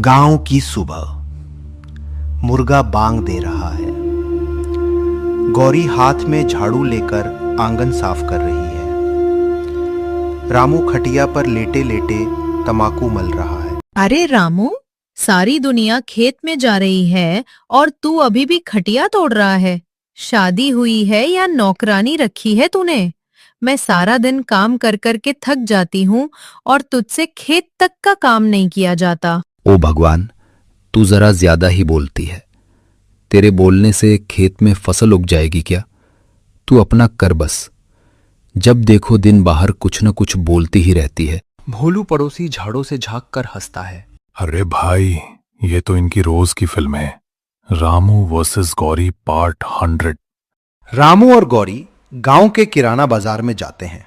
गांव की सुबह। मुर्गा बांग दे रहा है। गौरी हाथ में झाड़ू लेकर आंगन साफ कर रही है। रामू खटिया पर लेटे लेटे तमाकू मल रहा है। अरे रामू, सारी दुनिया खेत में जा रही है और तू अभी भी खटिया तोड़ रहा है। शादी हुई है या नौकरानी रखी है तूने? मैं सारा दिन काम कर कर के थक जाती हूँ और तुझसे खेत तक का काम नहीं किया जाता। ओ भगवान, तू जरा ज्यादा ही बोलती है। तेरे बोलने से खेत में फसल उग जाएगी क्या? तू अपना कर बस। जब देखो दिन बाहर कुछ न कुछ बोलती ही रहती है। भोलू पड़ोसी झाड़ों से झांक कर हंसता है। अरे भाई, ये तो इनकी रोज की फिल्म है। Ramu versus Gauri part 100। रामू और गौरी गांव के किराना बाजार में जाते हैं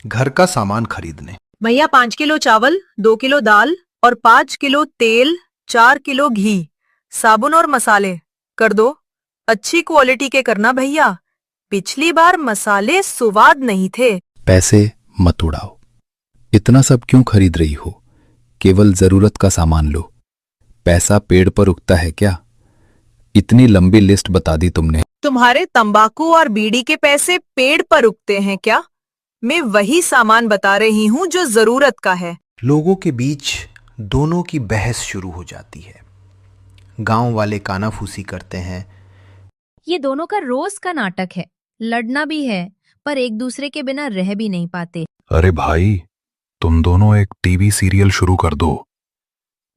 घर का सामान खरीदने। भैया 5 किलो चावल, 2 किलो दाल और 5 किलो तेल, 4 किलो घी, साबुन और मसाले कर दो। अच्छी क्वालिटी के करना भैया, पिछली बार मसाले स्वाद नहीं थे। पैसे मत उड़ाओ। इतना सब क्यों खरीद रही हो? केवल जरूरत का सामान लो। पैसा पेड़ पर उगता है क्या? इतनी लंबी लिस्ट बता दी तुमने। तुम्हारे तंबाकू और बीड़ी के पैसे पेड़ पर उगते हैं क्या? मैं वही सामान बता रही हूँ जो जरूरत का है। लोगों के बीच दोनों की बहस शुरू हो जाती है। गांव वाले कानाफूसी करते हैं। ये दोनों का रोज का नाटक है। लड़ना भी है पर एक दूसरे के बिना रह भी नहीं पाते। अरे भाई, तुम दोनों एक टीवी सीरियल शुरू कर दो,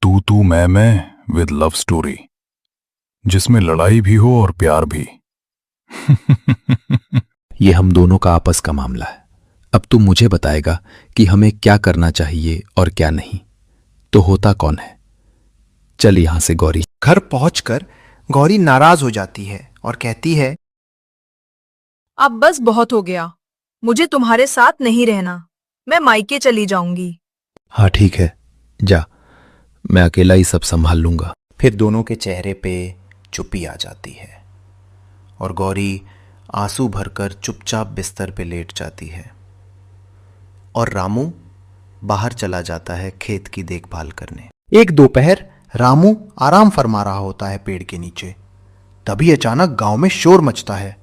तू मैं विद लव स्टोरी, जिसमें लड़ाई भी हो और प्यार भी। ये हम दोनों का आपस का मामला है। अब तू मुझे बताएगा कि हमें क्या करना चाहिए और क्या नहीं। तो होता कौन है? चल यहां से गौरी। घर पहुंचकर गौरी नाराज हो जाती है और कहती है, अब बस बहुत हो गया, मुझे तुम्हारे साथ नहीं रहना, मैं मायके चली जाऊंगी। हाँ ठीक है, जा, मैं अकेला ही सब संभाल लूंगा। फिर दोनों के चेहरे पे चुप्पी आ जाती है और गौरी आंसू भरकर चुपचाप बिस्तर पे लेट जाती है और रामू बाहर चला जाता है खेत की देखभाल करने। एक दोपहर रामू आराम फरमा रहा होता है पेड़ के नीचे। तभी अचानक गांव में शोर मचता है।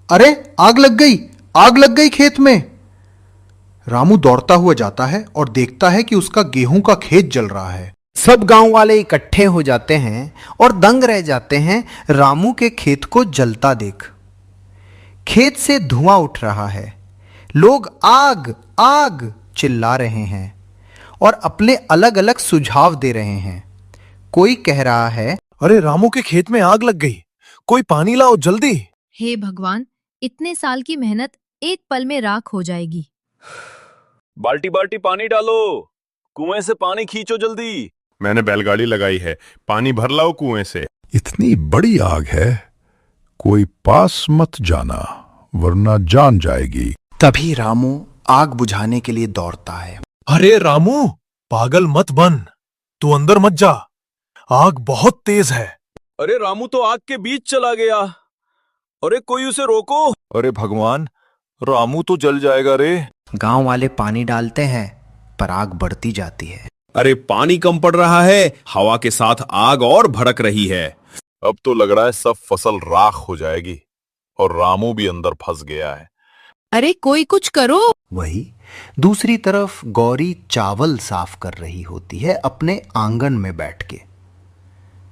अरे आग लग गई, आग लग गई खेत में। रामू दौड़ता हुआ जाता है और देखता है कि उसका गेहूं का खेत जल रहा है। सब गांव वाले इकट्ठे हो जाते हैं और दंग रह जाते हैं रामू के खेत को जलता देख। खेत से धुआं उठ रहा है। लोग आग आग चिल्ला रहे हैं और अपने अलग अलग सुझाव दे रहे हैं। कोई कह रहा है, अरे रामू के खेत में आग लग गई, कोई पानी लाओ जल्दी। हे भगवान, इतने साल की मेहनत एक पल में राख हो जाएगी। बाल्टी बाल्टी पानी डालो, कुएं से पानी खींचो जल्दी। मैंने बैलगाड़ी लगाई है, पानी भर लाओ कुएं से। इतनी बड़ी आग है, कोई पास मत जाना वरना जान जाएगी। तभी रामू आग बुझाने के लिए दौड़ता है। अरे रामू, पागल मत बन, तू अंदर मत जा, आग बहुत तेज है। अरे रामू तो आग के बीच चला गया। अरे कोई उसे रोको। अरे भगवान, रामू तो जल जाएगा रे। गांव वाले पानी डालते हैं पर आग बढ़ती जाती है। अरे पानी कम पड़ रहा है, हवा के साथ आग और भड़क रही है। अब तो लग रहा है सब फसल राख हो जाएगी और रामू भी अंदर फंस गया है। अरे कोई कुछ करो। वही दूसरी तरफ गौरी चावल साफ कर रही होती है अपने आंगन में बैठ के।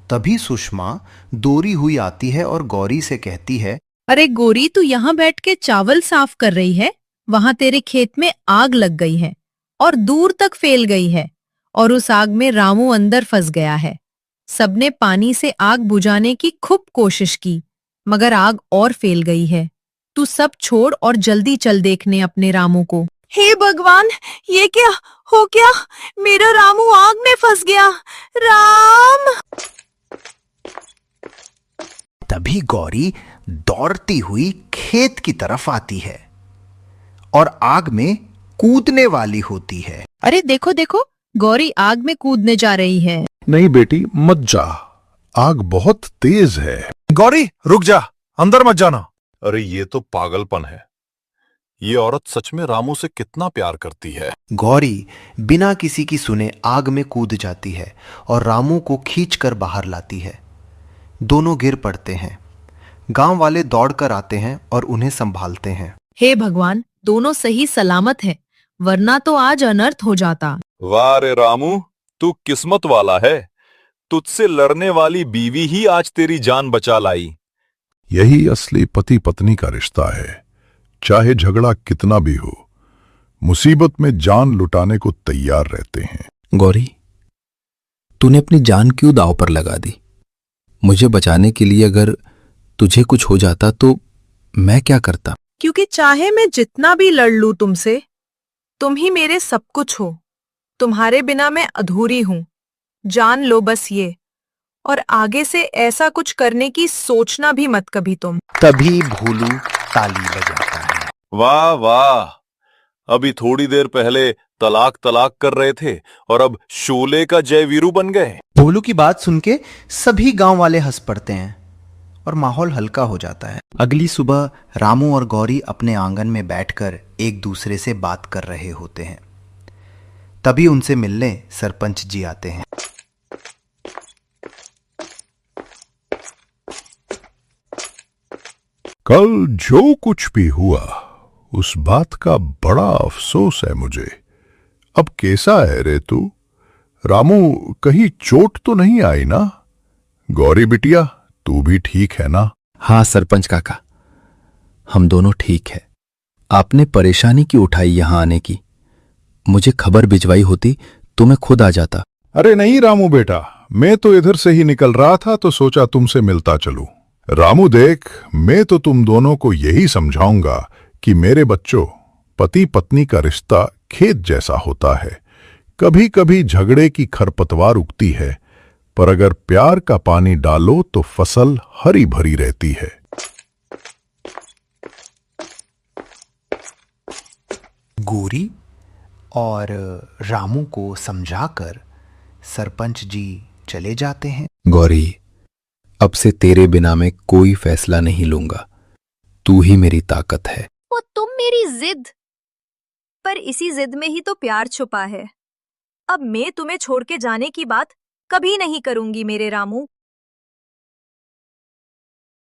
तभी सुषमा दौड़ी हुई आती है और गौरी से कहती है, अरे गोरी, तू यहाँ बैठ के चावल साफ कर रही है? वहां तेरे खेत में आग लग गई है और दूर तक फैल गई है और उस आग में रामू अंदर फंस गया है। सबने पानी से आग बुझाने की खूब कोशिश की मगर आग और फैल गई है। तू सब छोड़ और जल्दी चल देखने अपने रामू को। हे भगवान, ये क्या हो गया? मेरा रामू आग में फंस गया। राम! तभी गौरी दौड़ती हुई खेत की तरफ आती है और आग में कूदने वाली होती है। अरे देखो देखो, गौरी आग में कूदने जा रही है। नहीं बेटी, मत जा, आग बहुत तेज है। गौरी रुक जा, अंदर मत जाना। अरे ये तो पागलपन है। ये औरत सच में रामू से कितना प्यार करती है। गौरी बिना किसी की सुने आग में कूद जाती है और रामू को खींचकर बाहर लाती है। दोनों गिर पड़ते हैं। गांव वाले दौड़कर आते हैं और उन्हें संभालते हैं। हे भगवान, दोनों सही सलामत हैं, वरना तो आज अनर्थ हो जाता। वाह रे रामू, तू किस्मत वाला है। तुझसे लड़ने वाली बीवी ही आज तेरी जान बचा लाई। यही असली पति पत्नी का रिश्ता है। चाहे झगड़ा कितना भी हो, मुसीबत में जान लुटाने को तैयार रहते हैं। गौरी, तूने अपनी जान क्यों दांव पर लगा दी? मुझे बचाने के लिए अगर तुझे कुछ हो जाता तो मैं क्या करता? क्योंकि चाहे मैं जितना भी लड़ लूं तुमसे, तुम ही मेरे सब कुछ हो। तुम्हारे बिना मैं अधूरी हूं। जान लो बस ये, और आगे से ऐसा कुछ करने की सोचना भी मत कभी तुम। तभी भोलू ताली बजाता है। वाह वाह, अभी थोड़ी देर पहले तलाक तलाक कर रहे थे और अब शोले का जय वीरू बन गए। भोलू की बात सुन के सभी गांव वाले हंस पड़ते हैं और माहौल हल्का हो जाता है। अगली सुबह रामू और गौरी अपने आंगन में बैठकर एक दूसरे से बात कर रहे होते हैं। तभी उनसे मिलने सरपंच जी आते हैं। कल जो कुछ भी हुआ, उस बात का बड़ा अफसोस है मुझे। अब कैसा है रे तू? रामू, कहीं चोट तो नहीं आई ना? गौरी बिटिया, तू भी ठीक है ना? हाँ सरपंच काका, हम दोनों ठीक है। आपने परेशानी क्यों उठाई यहां आने की? मुझे खबर भिजवाई होती तो मैं खुद आ जाता। अरे नहीं रामू बेटा, मैं तो इधर से ही निकल रहा था तो सोचा तुमसे मिलता चलूं। रामू देख, मैं तो तुम दोनों को यही समझाऊंगा कि मेरे बच्चों, पति पत्नी का रिश्ता खेत जैसा होता है। कभी कभी झगड़े की खरपतवार उगती है, पर अगर प्यार का पानी डालो तो फसल हरी भरी रहती है। गौरी और रामू को समझाकर सरपंच जी चले जाते हैं। गौरी, अब से तेरे बिना मैं कोई फैसला नहीं लूंगा। तू ही मेरी ताकत है। वो तुम मेरी जिद, पर इसी जिद में ही तो प्यार छुपा है। अब मैं तुम्हें छोड़ के जाने की बात कभी नहीं करूंगी मेरे रामू।